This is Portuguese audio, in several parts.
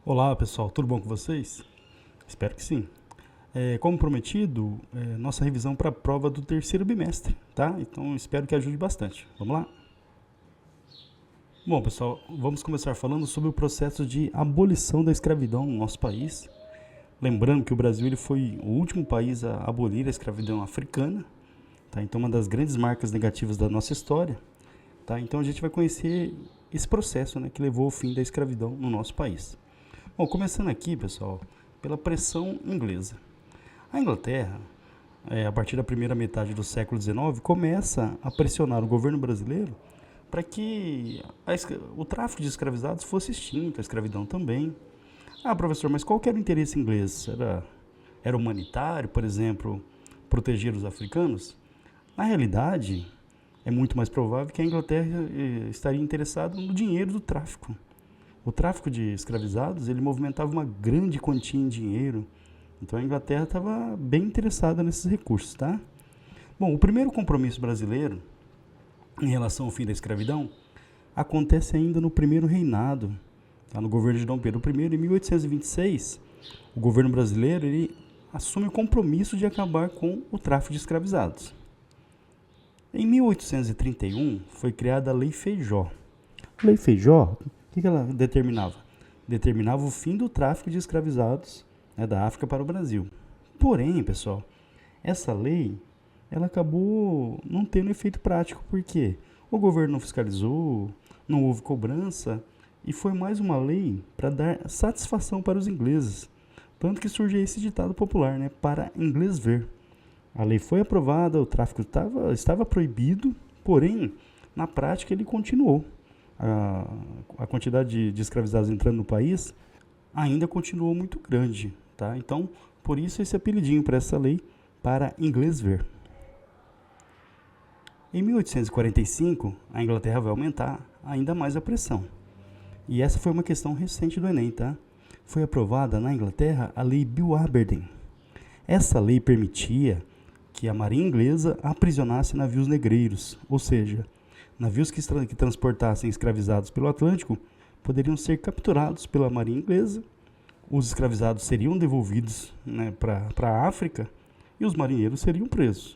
Olá pessoal, tudo bom com vocês? Espero que sim. Como prometido, nossa revisão para a prova do terceiro bimestre, tá? Então espero que ajude bastante. Vamos lá? Bom pessoal, vamos começar falando sobre o processo de abolição da escravidão no nosso país. Lembrando que o Brasil ele foi o último país a abolir a escravidão africana, tá? Então uma das grandes marcas negativas da nossa história, tá? Então a gente vai conhecer esse processo, né, que levou ao fim da escravidão no nosso país. Bom, começando aqui, pessoal, pela pressão inglesa. A Inglaterra, a partir da primeira metade do século XIX, começa a pressionar o governo brasileiro para que o tráfico de escravizados fosse extinto, a escravidão também. Ah, professor, mas qual que era o interesse inglês? Era humanitário, por exemplo, proteger os africanos? Na realidade, é muito mais provável que a Inglaterra estaria interessada no dinheiro do tráfico. O tráfico de escravizados, ele movimentava uma grande quantia em dinheiro. Então a Inglaterra estava bem interessada nesses recursos, tá? Bom, o primeiro compromisso brasileiro em relação ao fim da escravidão acontece ainda no primeiro reinado, tá? No governo de Dom Pedro I, em 1826, o governo brasileiro ele assume o compromisso de acabar com o tráfico de escravizados. Em 1831 foi criada a Lei Feijó. A Lei Feijó, o que ela determinava? Determinava o fim do tráfico de escravizados, né, da África para o Brasil. Porém, pessoal, essa lei ela acabou não tendo efeito prático, porque o governo não fiscalizou, não houve cobrança, e foi mais uma lei para dar satisfação para os ingleses. Tanto que surge esse ditado popular, né, para inglês ver. A lei foi aprovada, o tráfico estava proibido, porém, na prática ele continuou. A quantidade de escravizados entrando no país ainda continuou muito grande, tá? Então, por isso esse apelidinho para essa lei, para inglês ver. Em 1845, a Inglaterra vai aumentar ainda mais a pressão. E essa foi uma questão recente do Enem, tá? Foi aprovada na Inglaterra a Lei Bill Aberdeen. Essa lei permitia que a marinha inglesa aprisionasse navios negreiros, ou seja, navios que transportassem escravizados pelo Atlântico poderiam ser capturados pela marinha inglesa, os escravizados seriam devolvidos, né, para a África e os marinheiros seriam presos.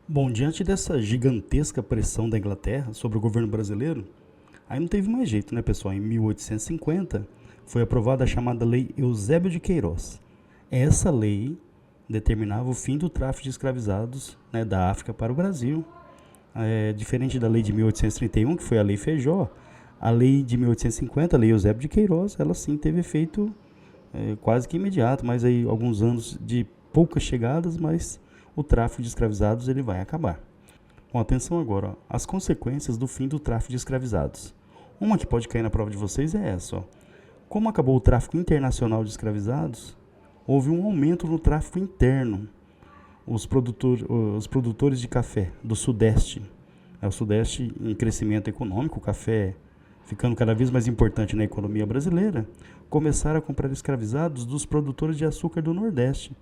Bom, diante dessa gigantesca pressão da Inglaterra sobre o governo brasileiro, aí não teve mais jeito, né, pessoal? Em 1850 foi aprovada a chamada Lei Eusébio de Queiroz. Essa lei determinava o fim do tráfico de escravizados, né, da África para o Brasil. Diferente da lei de 1831, que foi a Lei Feijó, a lei de 1850, a Lei Eusébio de Queiroz, ela sim teve efeito quase que imediato, mas aí alguns anos de poucas chegadas, mas o tráfico de escravizados ele vai acabar. Bom, atenção agora, ó, as consequências do fim do tráfico de escravizados. Uma que pode cair na prova de vocês é essa, ó. Como acabou o tráfico internacional de escravizados, houve um aumento no tráfico interno. Os produtores de café do Sudeste, o Sudeste em crescimento econômico, o café ficando cada vez mais importante na economia brasileira, começaram a comprar escravizados dos produtores de açúcar do Nordeste,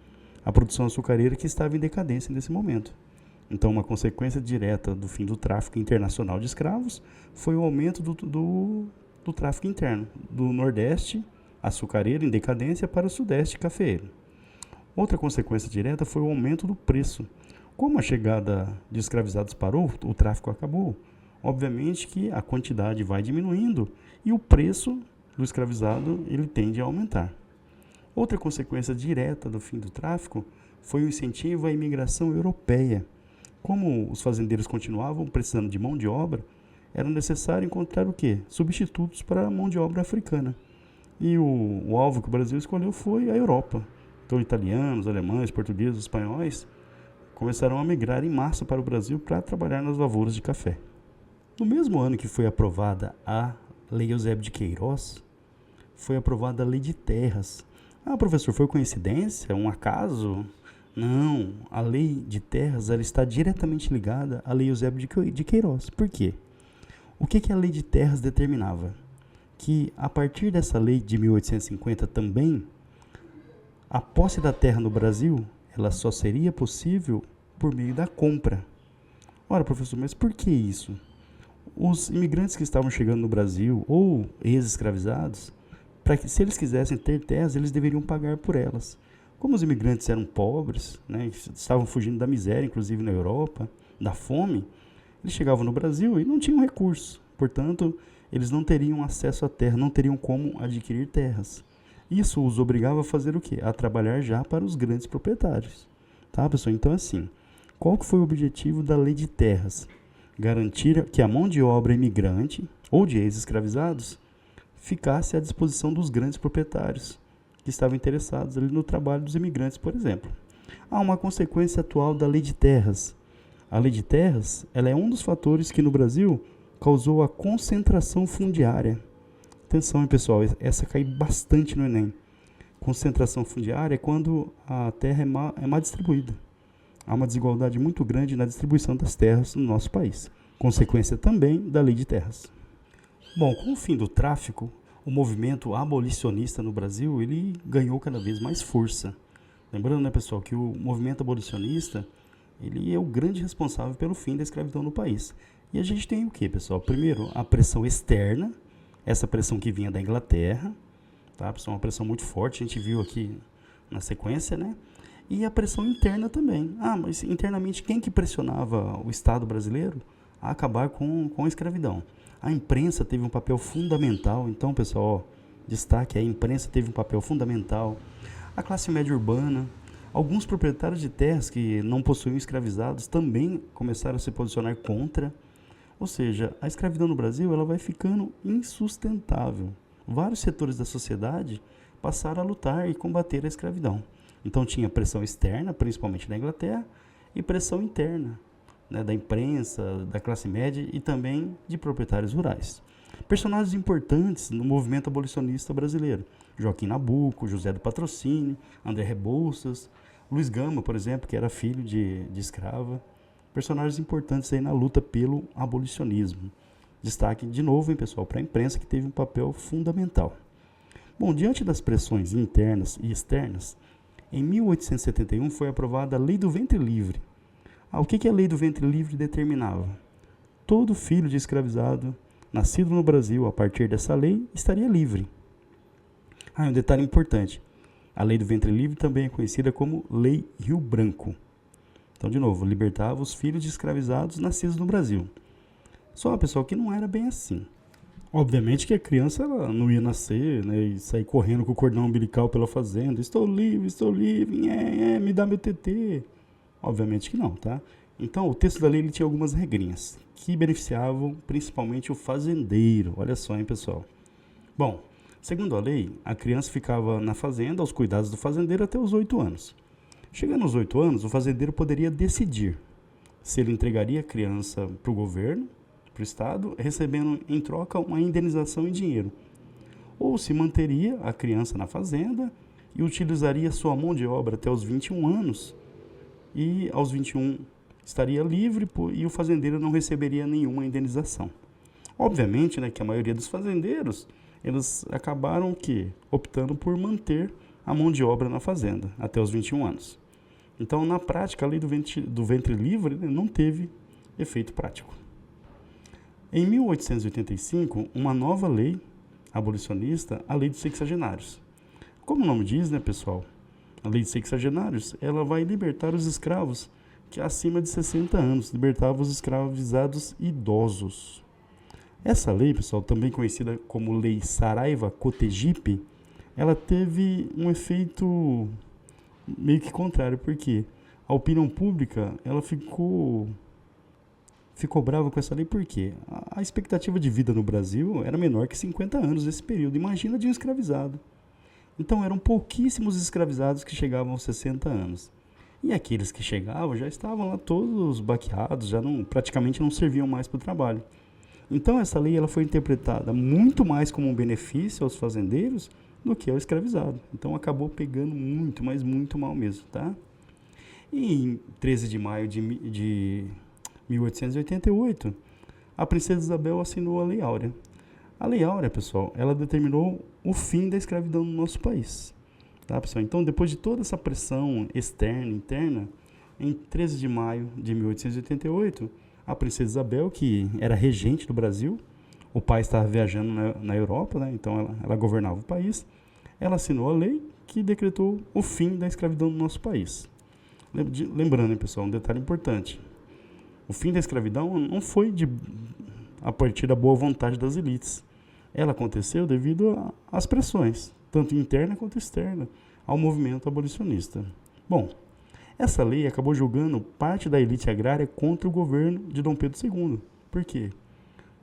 a produção açucareira que estava em decadência nesse momento. Então, uma consequência direta do fim do tráfico internacional de escravos foi o aumento do tráfico interno, do Nordeste açucareiro em decadência para o Sudeste cafeeiro. Outra consequência direta foi o aumento do preço. Como a chegada de escravizados parou, o tráfico acabou, obviamente que a quantidade vai diminuindo e o preço do escravizado ele tende a aumentar. Outra consequência direta do fim do tráfico foi o incentivo à imigração europeia. Como os fazendeiros continuavam precisando de mão de obra, era necessário encontrar o quê? Substitutos para a mão de obra africana. E o alvo que o Brasil escolheu foi a Europa. Então, italianos, alemães, portugueses, espanhóis começaram a migrar em massa para o Brasil para trabalhar nas lavouras de café. No mesmo ano que foi aprovada a Lei Eusébio de Queiroz, foi aprovada a Lei de Terras. Ah, professor, foi coincidência? Um acaso? Não, a Lei de Terras ela está diretamente ligada à Lei Eusébio de Queiroz. Por quê? O que a Lei de Terras determinava? Que a partir dessa lei de 1850 também, a posse da terra no Brasil, ela só seria possível por meio da compra. Ora, professor, mas por que isso? Os imigrantes que estavam chegando no Brasil, ou ex-escravizados, para que, se eles quisessem ter terras, eles deveriam pagar por elas. Como os imigrantes eram pobres, né, estavam fugindo da miséria, inclusive na Europa, da fome, eles chegavam no Brasil e não tinham recursos. Portanto, eles não teriam acesso à terra, não teriam como adquirir terras. Isso os obrigava a fazer o quê? A trabalhar já para os grandes proprietários. Tá, pessoal? Então, assim, qual que foi o objetivo da lei de terras? Garantir que a mão de obra imigrante ou de ex-escravizados ficasse à disposição dos grandes proprietários que estavam interessados ali no trabalho dos imigrantes, por exemplo. Há uma consequência atual da lei de terras. A lei de terras, ela é um dos fatores que no Brasil causou a concentração fundiária. Atenção, hein, pessoal, essa cai bastante no Enem. Concentração fundiária é quando a terra é mal distribuída. Há uma desigualdade muito grande na distribuição das terras no nosso país. Consequência também da lei de terras. Bom, com o fim do tráfico, o movimento abolicionista no Brasil, ele ganhou cada vez mais força. Lembrando, né, pessoal, que o movimento abolicionista, ele é o grande responsável pelo fim da escravidão no país. E a gente tem o quê, pessoal? Primeiro, a pressão externa, essa pressão que vinha da Inglaterra, tá, pessoal? Uma pressão muito forte, a gente viu aqui na sequência, né? E a pressão interna também. Mas internamente quem que pressionava o Estado brasileiro a acabar com a escravidão? A imprensa teve um papel fundamental. Então, pessoal, destaque, a imprensa teve um papel fundamental. A classe média urbana, alguns proprietários de terras que não possuíam escravizados também começaram a se posicionar contra. Ou seja, a escravidão no Brasil ela vai ficando insustentável. Vários setores da sociedade passaram a lutar e combater a escravidão. Então tinha pressão externa, principalmente da Inglaterra, e pressão interna, né, da imprensa, da classe média e também de proprietários rurais. Personagens importantes no movimento abolicionista brasileiro: Joaquim Nabuco, José do Patrocínio, André Rebouças, Luiz Gama, por exemplo, que era filho de escrava. Personagens importantes aí na luta pelo abolicionismo. Destaque de novo, hein, pessoal, para a imprensa, que teve um papel fundamental. Bom, diante das pressões internas e externas, em 1871 foi aprovada a Lei do Ventre Livre. O que a Lei do Ventre Livre determinava? Todo filho de escravizado nascido no Brasil a partir dessa lei estaria livre. Um detalhe importante: a Lei do Ventre Livre também é conhecida como Lei Rio Branco. Então, de novo, libertava os filhos de escravizados nascidos no Brasil. Só, pessoal, que não era bem assim. Obviamente que a criança ela não ia nascer, né, e sair correndo com o cordão umbilical pela fazenda. Estou livre, me dá meu TT. Obviamente que não, tá? Então, o texto da lei ele tinha algumas regrinhas que beneficiavam principalmente o fazendeiro. Olha só, hein, pessoal. Bom, segundo a lei, a criança ficava na fazenda aos cuidados do fazendeiro até os 8 anos. Chegando aos 8 anos, o fazendeiro poderia decidir se ele entregaria a criança para o governo, para o Estado, recebendo em troca uma indenização em dinheiro, ou se manteria a criança na fazenda e utilizaria sua mão de obra até os 21 anos, e aos 21 estaria livre e o fazendeiro não receberia nenhuma indenização. Obviamente, né, que a maioria dos fazendeiros, eles acabaram optando por manter a mão de obra na fazenda até os 21 anos. Então, na prática, a lei do ventre livre, né, não teve efeito prático. Em 1885, uma nova lei abolicionista, a Lei dos Sexagenários. Como o nome diz, né, pessoal, a Lei dos Sexagenários, ela vai libertar os escravos que acima de 60 anos, libertava os escravizados idosos. Essa lei, pessoal, também conhecida como Lei Saraiva-Cotegipe, ela teve um efeito meio que contrário, porque a opinião pública ela ficou brava com essa lei, porque a expectativa de vida no Brasil era menor que 50 anos nesse período. Imagina de um escravizado. Então eram pouquíssimos escravizados que chegavam aos 60 anos. E aqueles que chegavam já estavam lá todos baqueados, praticamente não serviam mais para o trabalho. Então essa lei ela foi interpretada muito mais como um benefício aos fazendeiros do que ao escravizado. Então acabou pegando muito, mas muito mal mesmo, tá? E em 13 de maio de 1888, a princesa Isabel assinou a Lei Áurea. A Lei Áurea, pessoal, ela determinou o fim da escravidão no nosso país. Tá, pessoal? Então, depois de toda essa pressão externa e interna, em 13 de maio de 1888, a princesa Isabel, que era regente do Brasil, o pai estava viajando na Europa, né? Então ela governava o país. Ela assinou a lei que decretou o fim da escravidão no nosso país. Lembrando, hein, pessoal, um detalhe importante. O fim da escravidão não foi a partir da boa vontade das elites. Ela aconteceu devido às pressões, tanto interna quanto externa, ao movimento abolicionista. Bom, essa lei acabou julgando parte da elite agrária contra o governo de Dom Pedro II. Por quê?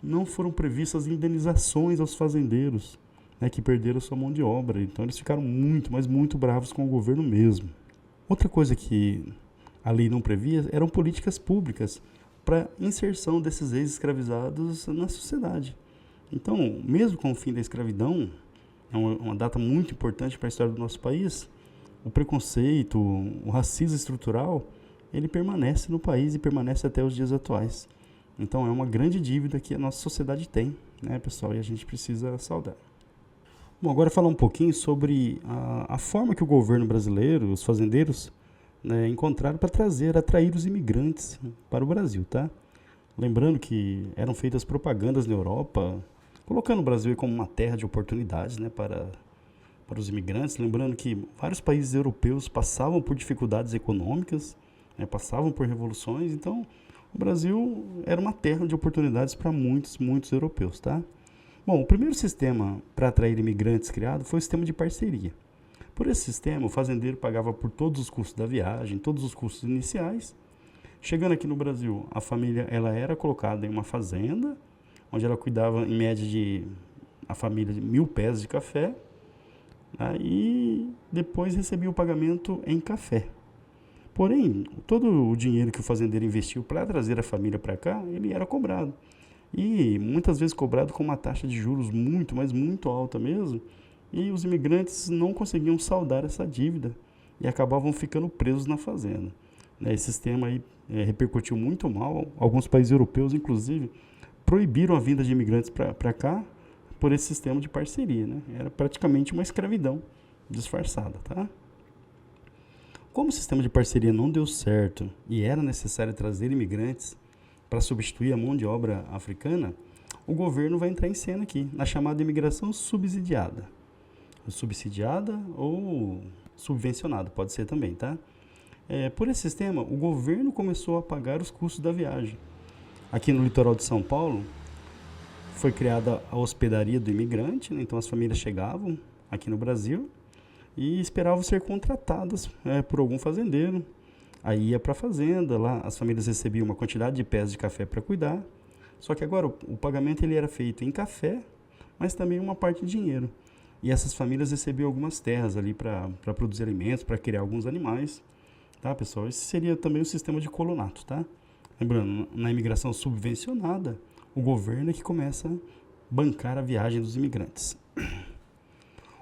Não foram previstas indenizações aos fazendeiros, né, que perderam sua mão de obra. Então eles ficaram muito, mas muito bravos com o governo mesmo. Outra coisa que a lei não previa eram políticas públicas para inserção desses ex-escravizados na sociedade. Então, mesmo com o fim da escravidão, é uma data muito importante para a história do nosso país, o preconceito, o racismo estrutural, ele permanece no país e permanece até os dias atuais. Então, é uma grande dívida que a nossa sociedade tem, né, pessoal, e a gente precisa saldar. Bom, agora falar um pouquinho sobre a forma que o governo brasileiro, os fazendeiros, né, encontraram para atrair os imigrantes para o Brasil, tá? Lembrando que eram feitas propagandas na Europa, colocando o Brasil como uma terra de oportunidades, né, para os imigrantes. Lembrando que vários países europeus passavam por dificuldades econômicas, né, passavam por revoluções, então o Brasil era uma terra de oportunidades para muitos, muitos europeus, tá? Bom, o primeiro sistema para atrair imigrantes criado foi o sistema de parceria. Por esse sistema, o fazendeiro pagava por todos os custos da viagem, todos os custos iniciais. Chegando aqui no Brasil, a família ela era colocada em uma fazenda, onde ela cuidava, em média, a família de 1.000 pés de café, né, e depois recebia o pagamento em café. Porém, todo o dinheiro que o fazendeiro investiu para trazer a família para cá, ele era cobrado. E muitas vezes cobrado com uma taxa de juros muito, mas muito alta mesmo, e os imigrantes não conseguiam saldar essa dívida e acabavam ficando presos na fazenda. Esse sistema aí repercutiu muito mal. Alguns países europeus, inclusive, proibiram a vinda de imigrantes para cá por esse sistema de parceria, né? Era praticamente uma escravidão disfarçada, tá? Como o sistema de parceria não deu certo e era necessário trazer imigrantes para substituir a mão de obra africana, o governo vai entrar em cena aqui, na chamada imigração subsidiada. Subsidiada ou subvencionada, pode ser também, tá? Por esse sistema, o governo começou a pagar os custos da viagem. Aqui no litoral de São Paulo, foi criada a hospedaria do imigrante, né? Então as famílias chegavam aqui no Brasil e esperavam ser contratadas por algum fazendeiro. Aí ia para a fazenda, lá as famílias recebiam uma quantidade de pés de café para cuidar. Só que agora o pagamento ele era feito em café, mas também uma parte em dinheiro. E essas famílias recebiam algumas terras ali para produzir alimentos, para criar alguns animais. Tá, pessoal? Esse seria também o sistema de colonato, tá? Lembrando, na imigração subvencionada, o governo é que começa a bancar a viagem dos imigrantes.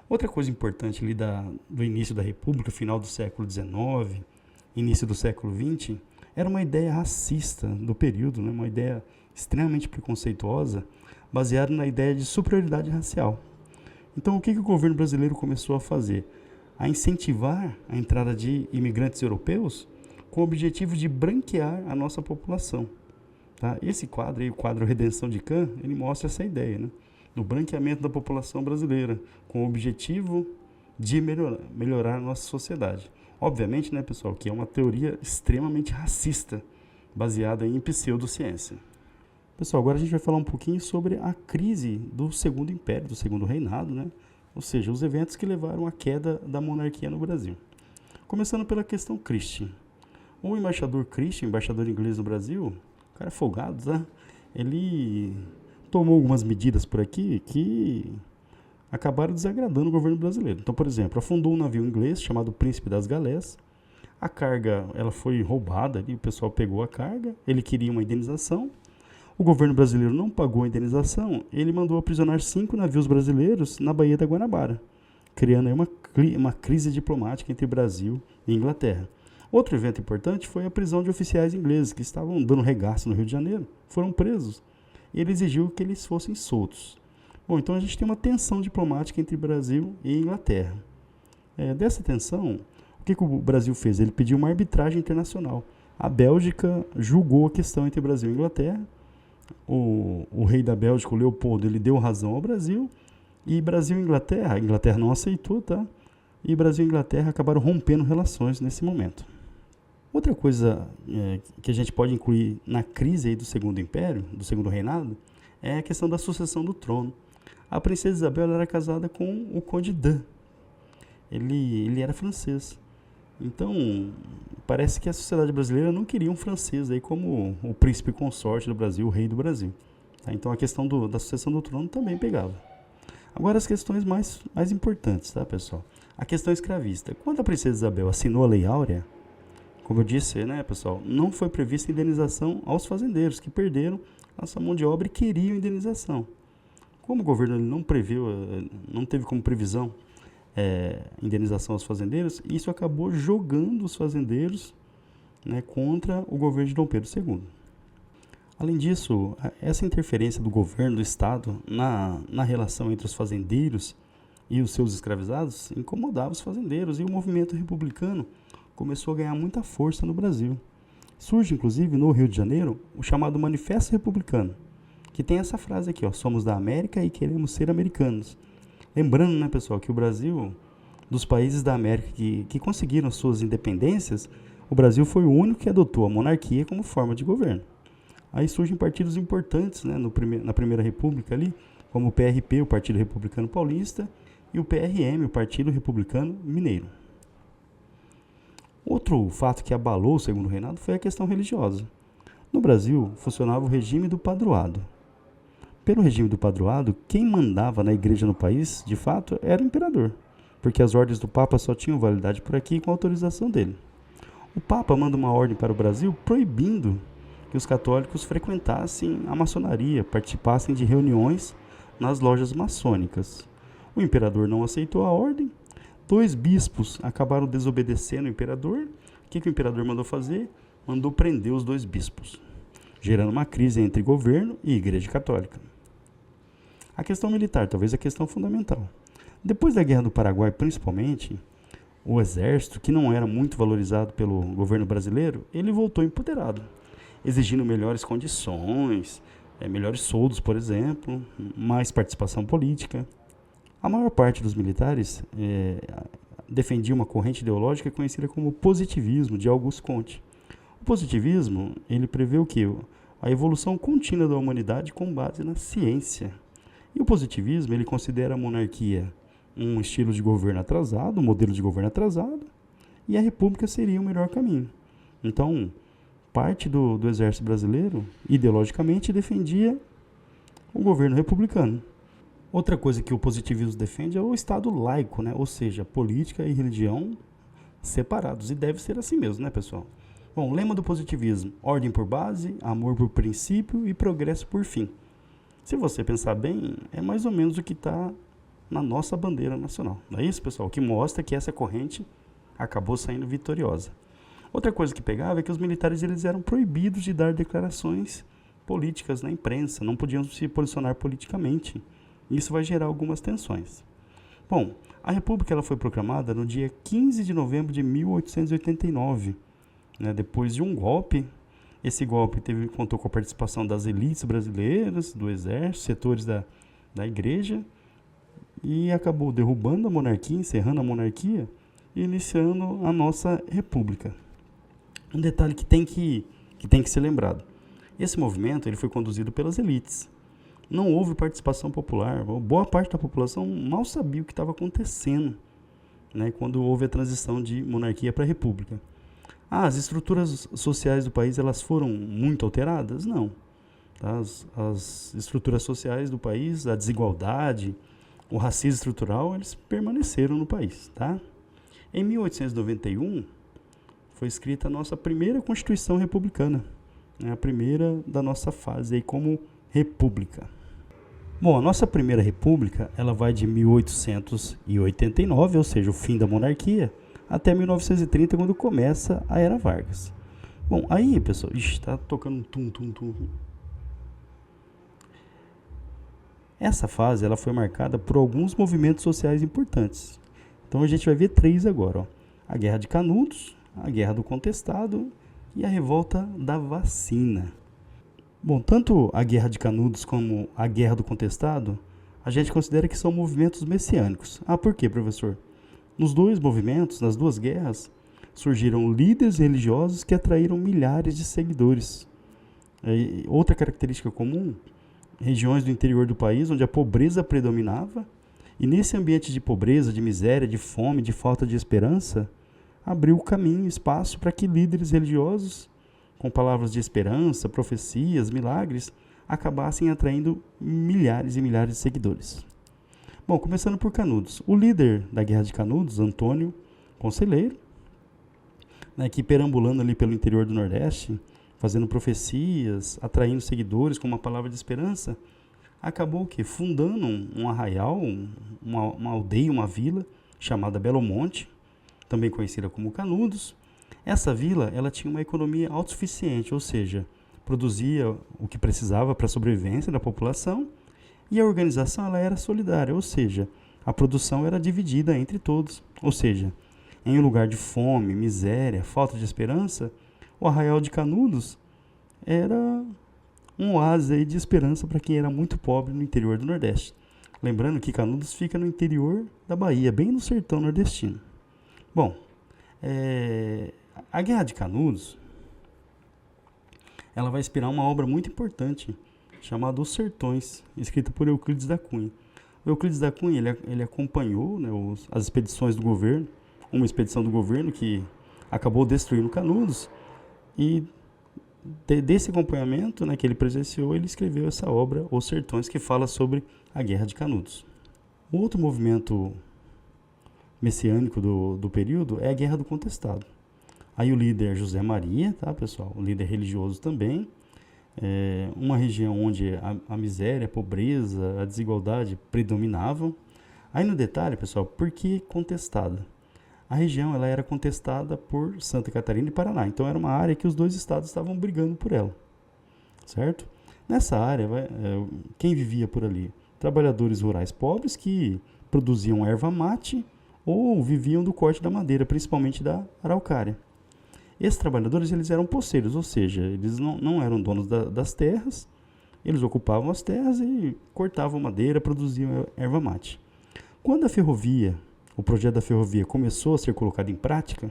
Outra coisa importante ali do início da República, final do século XIX, início do século XX, era uma ideia racista do período, né? Uma ideia extremamente preconceituosa, baseada na ideia de superioridade racial. Então, o que o governo brasileiro começou a fazer? A incentivar a entrada de imigrantes europeus com o objetivo de branquear a nossa população. Tá? Esse quadro aí, o quadro Redenção de Cã, ele mostra essa ideia, né? Do branqueamento da população brasileira, com o objetivo de melhorar a nossa sociedade. Obviamente, né, pessoal, que é uma teoria extremamente racista, baseada em pseudociência. Pessoal, agora a gente vai falar um pouquinho sobre a crise do Segundo Império, do Segundo Reinado, né? Ou seja, os eventos que levaram à queda da monarquia no Brasil. Começando pela questão Christie. O embaixador Christie, embaixador inglês no Brasil, cara folgado, tá? Ele tomou algumas medidas por aqui que acabaram desagradando o governo brasileiro. Então, por exemplo, afundou um navio inglês chamado Príncipe das Galés. A carga ela foi roubada, ali, o pessoal pegou a carga, ele queria uma indenização. O governo brasileiro não pagou a indenização, ele mandou aprisionar 5 navios brasileiros na Baía da Guanabara, criando aí uma crise diplomática entre Brasil e Inglaterra. Outro evento importante foi a prisão de oficiais ingleses que estavam dando regaço no Rio de Janeiro, foram presos. E ele exigiu que eles fossem soltos. Bom, então a gente tem uma tensão diplomática entre Brasil e Inglaterra. Dessa tensão, o que o Brasil fez? Ele pediu uma arbitragem internacional. A Bélgica julgou a questão entre Brasil e Inglaterra, O rei da Bélgica, o Leopoldo, ele deu razão ao Brasil, e Brasil e Inglaterra, a Inglaterra não aceitou, tá? E Brasil e Inglaterra acabaram rompendo relações nesse momento. Outra coisa que a gente pode incluir na crise aí do Segundo Império, do Segundo Reinado, é a questão da sucessão do trono. A princesa Isabel era casada com o Conde d'Eu. Ele era francês. Então, parece que a sociedade brasileira não queria um francês aí como o príncipe consorte do Brasil, o rei do Brasil. Tá? Então, a questão da sucessão do trono também pegava. Agora, as questões mais importantes, tá, pessoal? A questão escravista. Quando a princesa Isabel assinou a Lei Áurea, como eu disse, né, pessoal, não foi prevista indenização aos fazendeiros que perderam a sua mão de obra e queriam indenização. Como o governo não previu, não teve como previsão indenização aos fazendeiros, isso acabou jogando os fazendeiros, né, contra o governo de Dom Pedro II. Além disso, essa interferência do governo, do Estado, na relação entre os fazendeiros e os seus escravizados incomodava os fazendeiros, e o movimento republicano começou a ganhar muita força no Brasil. Surge, inclusive, no Rio de Janeiro, o chamado Manifesto Republicano, que tem essa frase aqui, ó: somos da América e queremos ser americanos. Lembrando, né, pessoal, que o Brasil, dos países da América que conseguiram suas independências, o Brasil foi o único que adotou a monarquia como forma de governo. Aí surgem partidos importantes, né, na Primeira República ali, como o PRP, o Partido Republicano Paulista, e o PRM, o Partido Republicano Mineiro. Outro fato que abalou o Segundo Reinado foi a questão religiosa. No Brasil, funcionava o regime do padroado. Pelo regime do padroado, quem mandava na igreja no país, de fato, era o imperador, porque as ordens do Papa só tinham validade por aqui com a autorização dele. O Papa manda uma ordem para o Brasil proibindo que os católicos frequentassem a maçonaria, participassem de reuniões nas lojas maçônicas. O imperador não aceitou a ordem. 2 bispos acabaram desobedecendo o imperador. O que o imperador mandou fazer? Mandou prender os 2 bispos, gerando uma crise entre governo e igreja católica. A questão militar, talvez a questão fundamental. Depois da Guerra do Paraguai, principalmente, o exército, que não era muito valorizado pelo governo brasileiro, ele voltou empoderado, exigindo melhores condições, melhores soldos, por exemplo, mais participação política. A maior parte dos militares defendia uma corrente ideológica conhecida como positivismo, de Auguste Comte. O positivismo, ele prevê o quê? A evolução contínua da humanidade com base na ciência. E o positivismo, ele considera a monarquia um estilo de governo atrasado, um modelo de governo atrasado, e a república seria o melhor caminho. Então, parte do exército brasileiro, ideologicamente, defendia o governo republicano. Outra coisa que o positivismo defende é o Estado laico, né? Ou seja, política e religião separados. E deve ser assim mesmo, né, pessoal? Bom, lema do positivismo: ordem por base, amor por princípio e progresso por fim. Se você pensar bem, é mais ou menos o que está na nossa bandeira nacional. Não é isso, pessoal? O que mostra que essa corrente acabou saindo vitoriosa. Outra coisa que pegava é que os militares eles eram proibidos de dar declarações políticas na imprensa, não podiam se posicionar politicamente. Isso vai gerar algumas tensões. Bom, a República ela foi proclamada no dia 15 de novembro de 1889, né, depois de um golpe. Esse golpe contou com a participação das elites brasileiras, do exército, setores da igreja, e acabou derrubando a monarquia, encerrando a monarquia e iniciando a nossa república. Um detalhe que tem que ser lembrado: esse movimento ele foi conduzido pelas elites. Não houve participação popular. Boa parte da população mal sabia o que estava acontecendo, né, quando houve a transição de monarquia para república. As estruturas sociais do país elas foram muito alteradas? Não. Tá? As estruturas sociais do país, a desigualdade, o racismo estrutural, eles permaneceram no país. Tá? Em 1891, foi escrita a nossa primeira Constituição Republicana, né, a primeira da nossa fase aí como república. Bom, a nossa primeira república, ela vai de 1889, ou seja, o fim da monarquia, até 1930, quando começa a Era Vargas. Bom, aí, pessoal, está tocando um tum. Essa fase, ela foi marcada por alguns movimentos sociais importantes. Então, a gente vai ver 3 agora, ó. A Guerra de Canudos, a Guerra do Contestado e a Revolta da Vacina. Bom, tanto a Guerra de Canudos como a Guerra do Contestado, a gente considera que são movimentos messiânicos. Ah, por quê, professor? Nos dois movimentos, nas duas guerras, surgiram líderes religiosos que atraíram milhares de seguidores. Outra característica comum, regiões do interior do país onde a pobreza predominava, e nesse ambiente de pobreza, de miséria, de fome, de falta de esperança, abriu caminho, espaço para que líderes religiosos, com palavras de esperança, profecias, milagres, acabassem atraindo milhares e milhares de seguidores. Bom, começando por Canudos. O líder da Guerra de Canudos, Antônio Conselheiro, que perambulando ali pelo interior do Nordeste, fazendo profecias, atraindo seguidores com uma palavra de esperança, acabou o quê? Fundando um arraial, uma aldeia, uma vila, chamada Belo Monte, também conhecida como Canudos. Essa vila, ela tinha uma economia autossuficiente, ou seja, produzia o que precisava para a sobrevivência da população, e a organização ela era solidária, ou seja, a produção era dividida entre todos. Ou seja, em um lugar de fome, miséria, falta de esperança, o Arraial de Canudos era um oásis de esperança para quem era muito pobre no interior do Nordeste. Lembrando que Canudos fica no interior da Bahia, bem no sertão nordestino. Bom, a Guerra de Canudos ela vai inspirar uma obra muito importante chamada Os Sertões, escrita por Euclides da Cunha. O Euclides da Cunha ele acompanhou, né, as expedições do governo, uma expedição do governo que acabou destruindo Canudos, e desse acompanhamento, né, que ele presenciou, ele escreveu essa obra, Os Sertões, que fala sobre a Guerra de Canudos. O outro movimento messiânico do período é a Guerra do Contestado. Aí o líder José Maria, tá, pessoal? O líder religioso também. Uma região onde a miséria, a pobreza, a desigualdade predominavam. Aí no detalhe, pessoal, por que contestada? A região ela era contestada por Santa Catarina e Paraná. Então era uma área que os dois estados estavam brigando por ela, certo? Nessa área, quem vivia por ali? Trabalhadores rurais pobres que produziam erva mate ou viviam do corte da madeira, principalmente da araucária. Esses trabalhadores eles eram poceiros, ou seja, eles não eram donos das terras, eles ocupavam as terras e cortavam madeira, produziam erva mate. Quando o projeto da ferrovia começou a ser colocado em prática,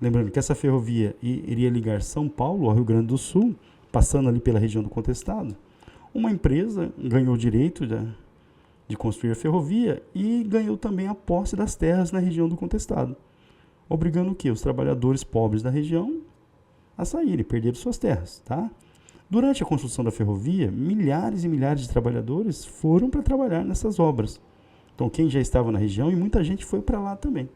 lembrando que essa ferrovia iria ligar São Paulo ao Rio Grande do Sul, passando ali pela região do Contestado, uma empresa ganhou o direito de construir a ferrovia e ganhou também a posse das terras na região do Contestado, obrigando o quê? Os trabalhadores pobres da região a saírem, perderam suas terras, tá? Durante a construção da ferrovia, milhares e milhares de trabalhadores foram para trabalhar nessas obras. Então, quem já estava na região e muita gente foi para lá também.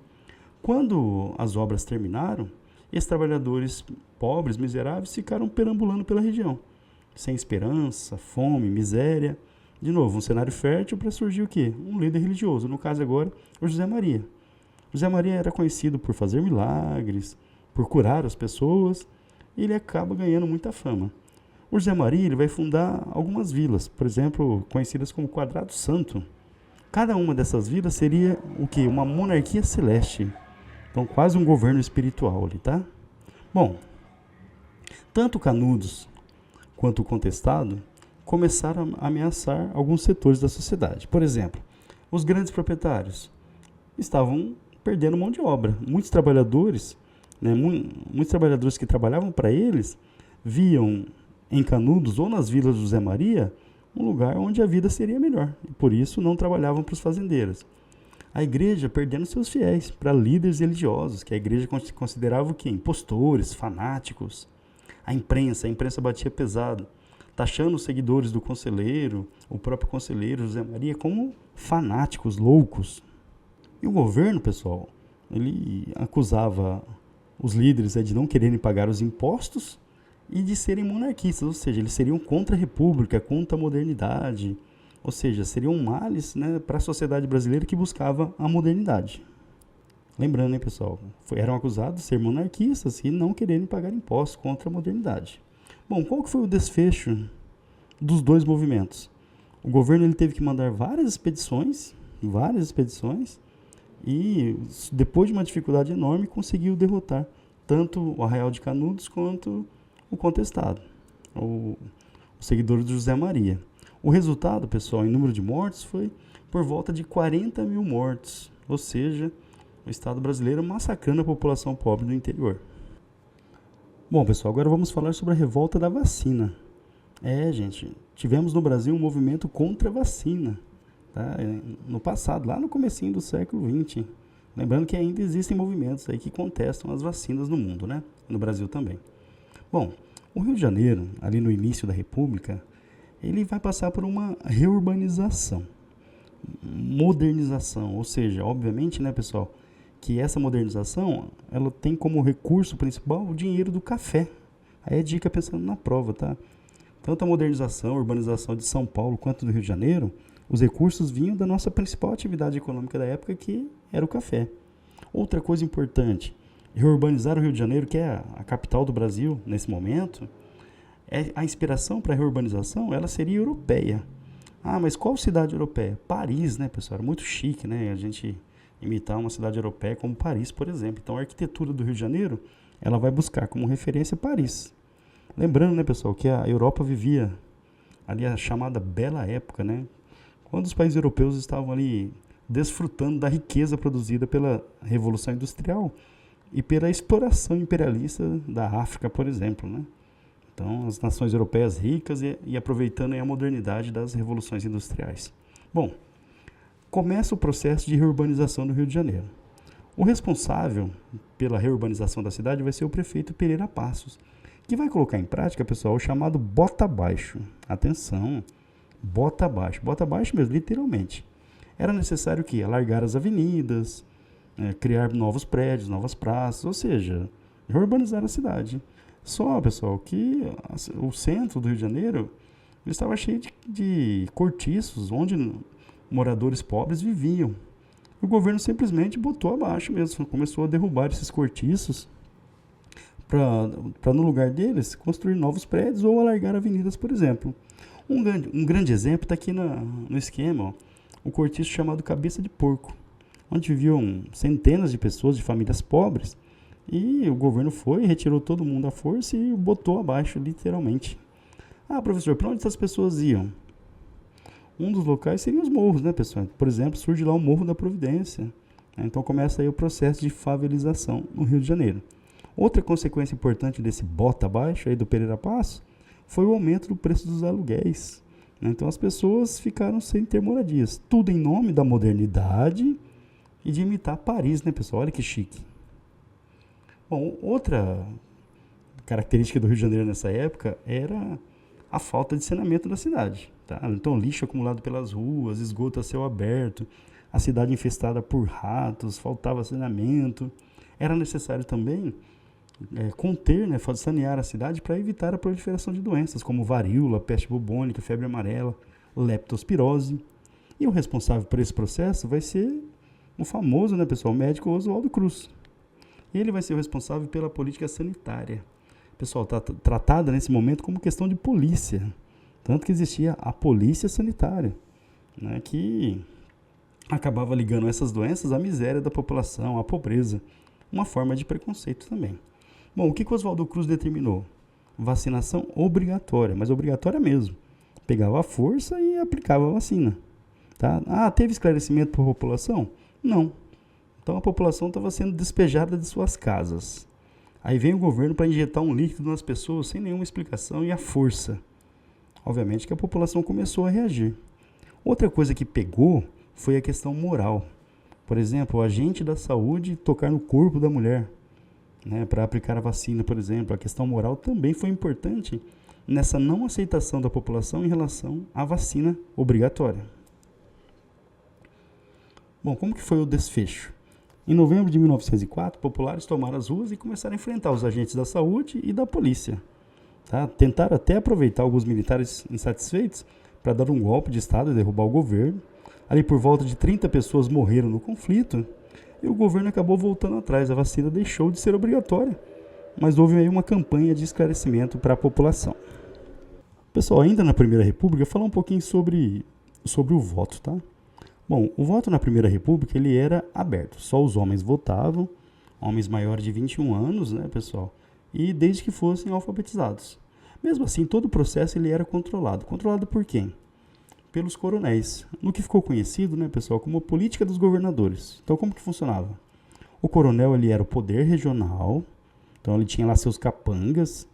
Quando as obras terminaram, esses trabalhadores pobres, miseráveis, ficaram perambulando pela região, sem esperança, fome, miséria. De novo, um cenário fértil para surgir o quê? Um líder religioso, no caso agora, o José Maria. José Maria era conhecido por fazer milagres, por curar as pessoas, e ele acaba ganhando muita fama. O José Maria ele vai fundar algumas vilas, por exemplo, conhecidas como Quadrado Santo. Cada uma dessas vilas seria o quê? Uma monarquia celeste. Então, quase um governo espiritual ali, tá? Bom, tanto Canudos quanto o Contestado começaram a ameaçar alguns setores da sociedade. Por exemplo, os grandes proprietários estavam perdendo mão de obra. Muitos trabalhadores que trabalhavam para eles, viam em Canudos ou nas vilas do José Maria um lugar onde a vida seria melhor, e por isso não trabalhavam para os fazendeiros. A igreja perdendo seus fiéis para líderes religiosos, que a igreja considerava o quê? Impostores, fanáticos. A imprensa batia pesado, taxando os seguidores do conselheiro, o próprio conselheiro José Maria, como fanáticos, loucos. E o governo, pessoal, ele acusava os líderes de não quererem pagar os impostos e de serem monarquistas, ou seja, eles seriam contra a república, contra a modernidade, ou seja, seriam males, né, para a sociedade brasileira que buscava a modernidade. Lembrando, hein, pessoal, eram acusados de ser monarquistas e não quererem pagar impostos contra a modernidade. Bom, qual que foi o desfecho dos dois movimentos? O governo ele teve que mandar várias expedições, e depois de uma dificuldade enorme conseguiu derrotar tanto o Arraial de Canudos quanto o Contestado. O os seguidores de José Maria. O resultado, pessoal, em número de mortes foi por volta de 40 mil mortos, ou seja, o Estado brasileiro massacrando a população pobre do interior. Bom, pessoal, agora vamos falar sobre a revolta da vacina. Gente, tivemos no Brasil um movimento contra a vacina, tá? No passado, lá no comecinho do século XX. Lembrando que ainda existem movimentos aí que contestam as vacinas no mundo, né? No Brasil também. Bom, o Rio de Janeiro, ali no início da República, ele vai passar por uma reurbanização, modernização, ou seja, obviamente, né, pessoal, que essa modernização, ela tem como recurso principal o dinheiro do café. Aí é dica pensando na prova, tá? Tanto a modernização, a urbanização de São Paulo quanto do Rio de Janeiro, os recursos vinham da nossa principal atividade econômica da época, que era o café. Outra coisa importante, reurbanizar o Rio de Janeiro, que é a capital do Brasil nesse momento, a inspiração para a reurbanização, ela seria europeia. Mas qual cidade europeia? Paris, né, pessoal? Era muito chique, né, a gente imitar uma cidade europeia como Paris, por exemplo. Então, a arquitetura do Rio de Janeiro, ela vai buscar como referência Paris. Lembrando, né, pessoal, que a Europa vivia ali a chamada Bela Época, né? Quando os países europeus estavam ali desfrutando da riqueza produzida pela Revolução Industrial e pela exploração imperialista da África, por exemplo, né? Então, as nações europeias ricas e aproveitando a modernidade das revoluções industriais. Bom, começa o processo de reurbanização do Rio de Janeiro. O responsável pela reurbanização da cidade vai ser o prefeito Pereira Passos, que vai colocar em prática, pessoal, o chamado bota abaixo. Atenção, bota abaixo mesmo, literalmente. Era necessário que alargar as avenidas, criar novos prédios, novas praças, ou seja, reurbanizar a cidade. Só, pessoal, que o centro do Rio de Janeiro estava cheio de cortiços, onde moradores pobres viviam. O governo simplesmente botou abaixo mesmo, começou a derrubar esses cortiços para no lugar deles construir novos prédios ou alargar avenidas, por exemplo. Um grande exemplo está aqui no esquema, ó, o cortiço chamado Cabeça de Porco, onde viviam centenas de pessoas de famílias pobres, e o governo foi, retirou todo mundo à força e botou abaixo, literalmente. Professor, para onde essas pessoas iam? Um dos locais seriam os morros, né, pessoal? Por exemplo, surge lá o Morro da Providência. Então começa aí o processo de favelização no Rio de Janeiro. Outra consequência importante desse bota abaixo aí do Pereira Passos foi o aumento do preço dos aluguéis. Então as pessoas ficaram sem ter moradias. Tudo em nome da modernidade e de imitar Paris, né, pessoal? Olha que chique. Bom, outra característica do Rio de Janeiro nessa época era a falta de saneamento da cidade. Tá? Então, lixo acumulado pelas ruas, esgoto a céu aberto, a cidade infestada por ratos, faltava saneamento. Era necessário também conter, né, sanear a cidade para evitar a proliferação de doenças como varíola, peste bubônica, febre amarela, leptospirose. E o responsável por esse processo vai ser o famoso, né, pessoal, médico Oswaldo Cruz. Ele vai ser o responsável pela política sanitária. Pessoal, está tratada nesse momento como questão de polícia. Tanto que existia a polícia sanitária, né, que acabava ligando essas doenças à miséria da população, à pobreza. Uma forma de preconceito também. Bom, o que Oswaldo Cruz determinou? Vacinação obrigatória, mas obrigatória mesmo. Pegava a força e aplicava a vacina. Tá? Teve esclarecimento para a população? Não. Então a população estava sendo despejada de suas casas. Aí vem o governo para injetar um líquido nas pessoas sem nenhuma explicação e à força. Obviamente que a população começou a reagir. Outra coisa que pegou foi a questão moral. Por exemplo, o agente da saúde tocar no corpo da mulher, né, para aplicar a vacina, por exemplo. A questão moral também foi importante nessa não aceitação da população em relação à vacina obrigatória. Bom, como que foi o desfecho? Em novembro de 1904, populares tomaram as ruas e começaram a enfrentar os agentes da saúde e da polícia. Tá? Tentaram até aproveitar alguns militares insatisfeitos para dar um golpe de Estado e derrubar o governo. Ali por volta de 30 pessoas morreram no conflito e o governo acabou voltando atrás. A vacina deixou de ser obrigatória, mas houve aí uma campanha de esclarecimento para a população. Pessoal, ainda na Primeira República, falar um pouquinho sobre o voto, tá? Bom, o voto na Primeira República ele era aberto, só os homens votavam, homens maiores de 21 anos, né, pessoal? E desde que fossem alfabetizados. Mesmo assim, todo o processo ele era controlado. Controlado por quem? Pelos coronéis. No que ficou conhecido, né, pessoal, como a política dos governadores. Então, como que funcionava? O coronel ele era o poder regional, então ele tinha lá seus capangas,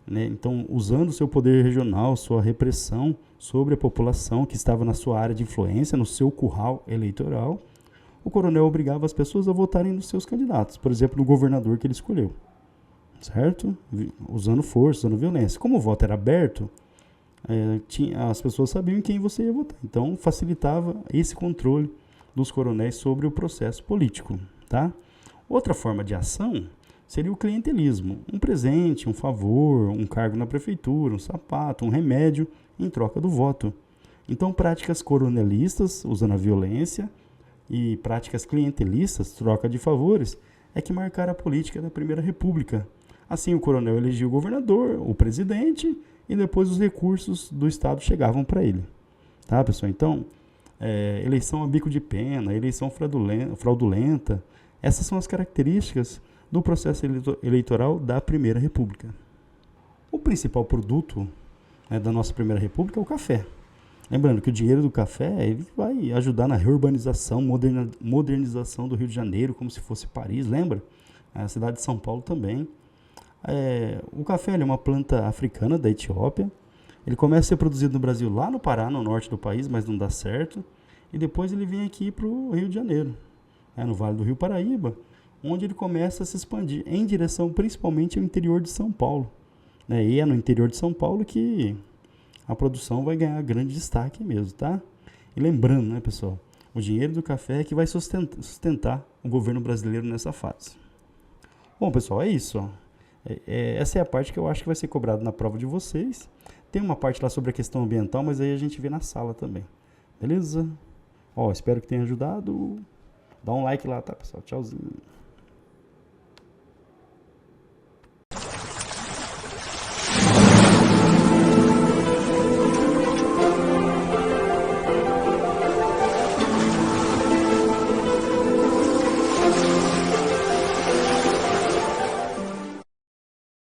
né? Então, usando o seu poder regional, sua repressão sobre a população que estava na sua área de influência, no seu curral eleitoral, o coronel obrigava as pessoas a votarem nos seus candidatos, por exemplo, no governador que ele escolheu, certo? Usando força, usando violência. Como o voto era aberto, as pessoas sabiam em quem você ia votar. Então, facilitava esse controle dos coronéis sobre o processo político, tá? Outra forma de ação seria o clientelismo. Um presente, um favor, um cargo na prefeitura, um sapato, um remédio em troca do voto. Então, práticas coronelistas, usando a violência, e práticas clientelistas, troca de favores, é que marcaram a política da Primeira República. Assim, o coronel elegia o governador, o presidente, e depois os recursos do Estado chegavam para ele. Tá, pessoal? Então, eleição a bico de pena, eleição fraudulenta, essas são as características do processo eleitoral da Primeira República. O principal produto, né, da nossa Primeira República é o café. Lembrando que o dinheiro do café ele vai ajudar na reurbanização, modernização do Rio de Janeiro, como se fosse Paris, lembra? A cidade de São Paulo também. O café é uma planta africana da Etiópia. Ele começa a ser produzido no Brasil, lá no Pará, no norte do país, mas não dá certo. E depois ele vem aqui para o Rio de Janeiro, no Vale do Rio Paraíba, onde ele começa a se expandir em direção principalmente ao interior de São Paulo. E é no interior de São Paulo que a produção vai ganhar grande destaque mesmo, tá? E lembrando, né, pessoal, o dinheiro do café é que vai sustentar o governo brasileiro nessa fase. Bom, pessoal, é isso, ó. Essa é a parte que eu acho que vai ser cobrada na prova de vocês. Tem uma parte lá sobre a questão ambiental, mas aí a gente vê na sala também. Beleza? Espero que tenha ajudado. Dá um like lá, tá, pessoal? Tchauzinho.